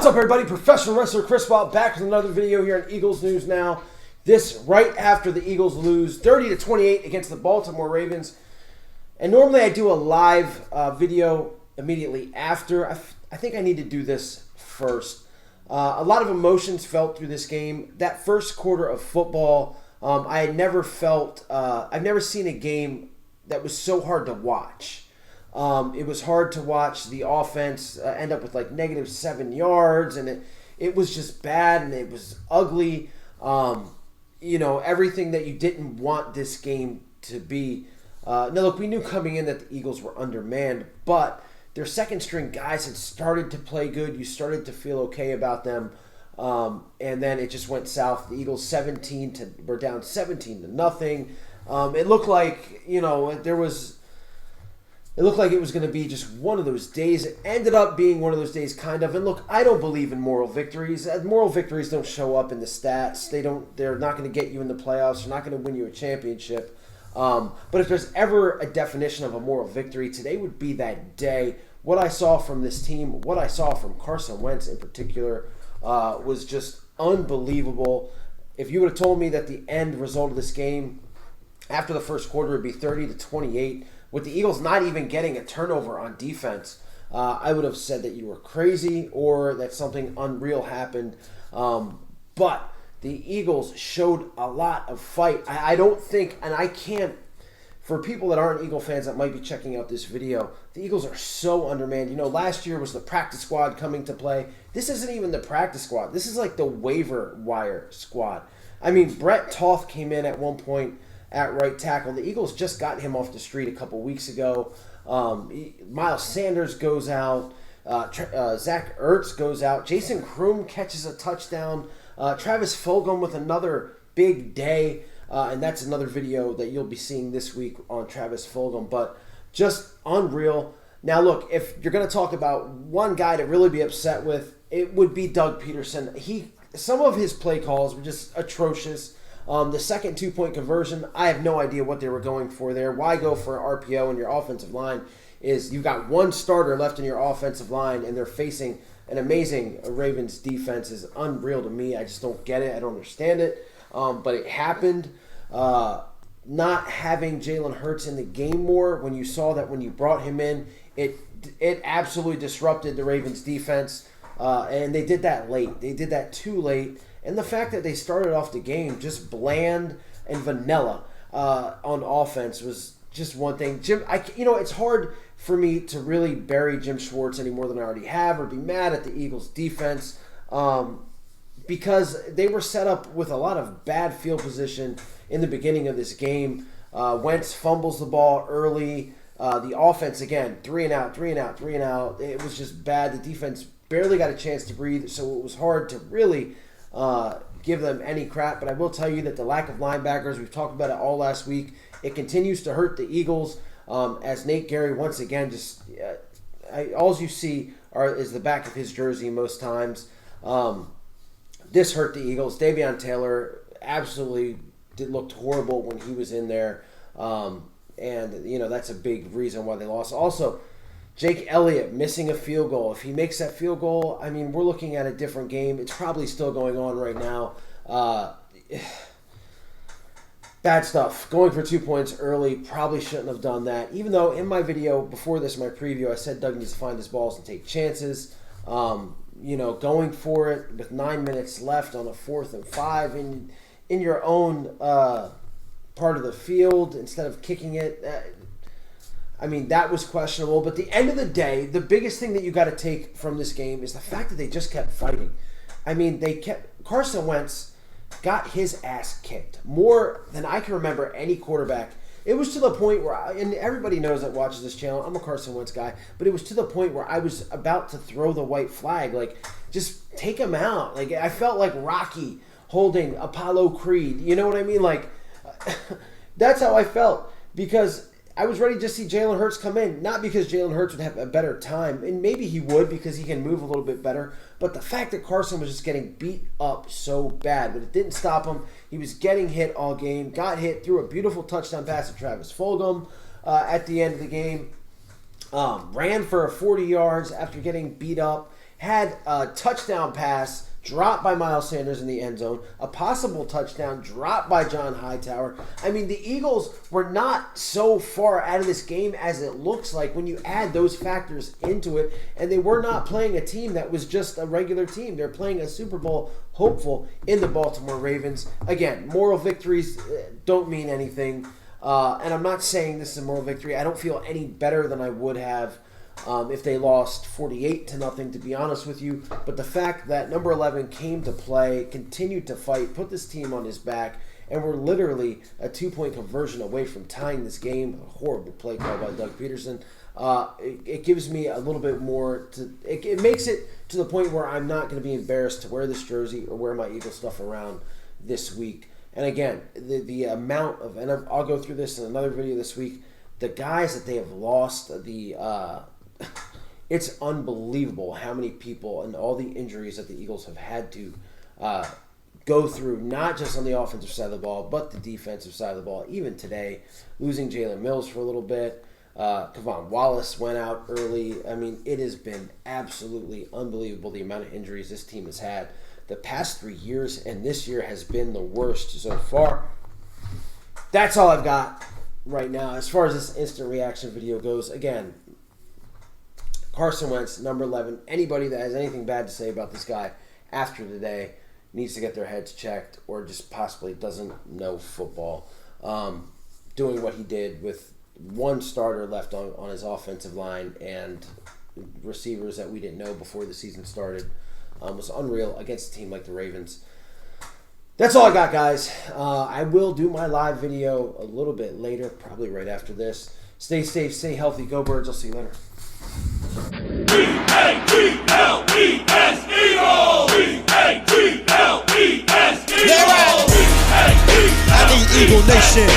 up, everybody? Professional wrestler Chris Bob back with another video here on Eagles News Now. This right after the Eagles lose 30-28 against the Baltimore Ravens. And normally I do a live video immediately after. I think I need to do this first. A lot of emotions felt through this game. That first quarter of football, I had never felt, I've never seen a game that was so hard to watch. It was hard to watch the offense end up with like -7 yards, and it was just bad, and it was ugly. You know, everything that you didn't want this game to be. Now, look, we knew coming in that the Eagles were undermanned, but their second-string guys had started to play good. You started to feel okay about them, and then it just went south. The Eagles were down 17-0. It looked like, you know, It looked like it was going to be just one of those days. It ended up being one of those days, kind of. And look, I don't believe in moral victories. Moral victories don't show up in the stats. They're not going to get you in the playoffs. They're not going to win you a championship. But if there's ever a definition of a moral victory, today would be that day. What I saw from this team, what I saw from Carson Wentz in particular, was just unbelievable. If you would have told me that the end result of this game after the first quarter would be 30-28, with the Eagles not even getting a turnover on defense, I would have said that you were crazy or that something unreal happened. But the Eagles showed a lot of fight. I don't think, and I can't, for people that aren't Eagle fans that might be checking out this video, the Eagles are so undermanned. You know, last year was the practice squad coming to play. This isn't even the practice squad. This is like the waiver wire squad. I mean, Brett Toth came in at one point at right tackle. The Eagles just got him off the street a couple weeks ago. Miles Sanders goes out. Zach Ertz goes out. Jason Kroom catches a touchdown. Travis Fulgham with another big day. And that's another video that you'll be seeing this week on Travis Fulgham. But just unreal. Now, look, if you're going to talk about one guy to really be upset with, it would be Doug Peterson. Some of his play calls were just atrocious. The second two-point conversion, I have no idea what they were going for there. Why go for an RPO in your offensive line? You've got one starter left in your offensive line, and they're facing an amazing Ravens defense. Is unreal to me. I just don't get it. I don't understand it. But it happened. Not having Jalen Hurts in the game more, when you saw that when you brought him in, it absolutely disrupted the Ravens defense. And they did that late. They did that too late. And the fact that they started off the game just bland and vanilla on offense was just one thing. It's hard for me to really bury Jim Schwartz any more than I already have, or be mad at the Eagles' defense, because they were set up with a lot of bad field position in the beginning of this game. Wentz fumbles the ball early. The offense, again, 3 and out. It was just bad. The defense barely got a chance to breathe, so it was hard to really give them any crap. But I will tell you that the lack of linebackers, we've talked about it all last week, it continues to hurt the Eagles, as Nate Gary once again just all you see is the back of his jersey most times. This hurt the Eagles. Davion Taylor absolutely looked horrible when he was in there, and you know that's a big reason why they lost. Also, Jake Elliott missing a field goal. If he makes that field goal, I mean, we're looking at a different game. It's probably still going on right now. Bad stuff. Going for 2 points early, probably shouldn't have done that. Even though in my video before this, my preview, I said Doug needs to find his balls and take chances. Going for it with 9 minutes left on a 4th and 5 in your own part of the field instead of kicking it. That was questionable. But at the end of the day, the biggest thing that you got to take from this game is the fact that they just kept fighting. Carson Wentz got his ass kicked more than I can remember any quarterback. It was to the point where, and everybody knows that watches this channel, I'm a Carson Wentz guy, but it was to the point where I was about to throw the white flag. Like, just take him out. Like, I felt like Rocky holding Apollo Creed. You know what I mean? Like, that's how I felt, because I was ready to see Jalen Hurts come in, not because Jalen Hurts would have a better time, and maybe he would because he can move a little bit better, but the fact that Carson was just getting beat up so bad, but it didn't stop him. He was getting hit all game, got hit, threw a beautiful touchdown pass to Travis Fulgham at the end of the game, ran for 40 yards after getting beat up, had a touchdown pass dropped by Miles Sanders in the end zone, a possible touchdown dropped by John Hightower. I mean, the Eagles were not so far out of this game as it looks like when you add those factors into it, and they were not playing a team that was just a regular team. They're playing a Super Bowl hopeful in the Baltimore Ravens. Again, moral victories don't mean anything, and I'm not saying this is a moral victory. I don't feel any better than I would have if they lost 48-0, to be honest with you. But the fact that number 11 came to play, continued to fight, put this team on his back, and we're literally a 2-point conversion away from tying this game. A horrible play call by Doug Peterson. It gives me a little bit more to. It makes it to the point where I'm not going to be embarrassed to wear this jersey or wear my Eagle stuff around this week. And again, the amount of, and I'll go through this in another video this week, the guys that they have lost, it's unbelievable how many people and all the injuries that the Eagles have had to go through, not just on the offensive side of the ball, but the defensive side of the ball. Even today, losing Jalen Mills for a little bit. Kevon Wallace went out early. I mean, it has been absolutely unbelievable the amount of injuries this team has had the past 3 years, and this year has been the worst so far. That's all I've got right now. As far as this instant reaction video goes, again, Carson Wentz, number 11. Anybody that has anything bad to say about this guy after today needs to get their heads checked, or just possibly doesn't know football. Doing what he did with one starter left on his offensive line and receivers that we didn't know before the season started was unreal against a team like the Ravens. That's all I got, guys. I will do my live video a little bit later, probably right after this. Stay safe, stay healthy. Go Birds. I'll see you later. E-A-G-L-E-S Eagles! E-A-G-L-E-S Eagles! I need Eagle Nation.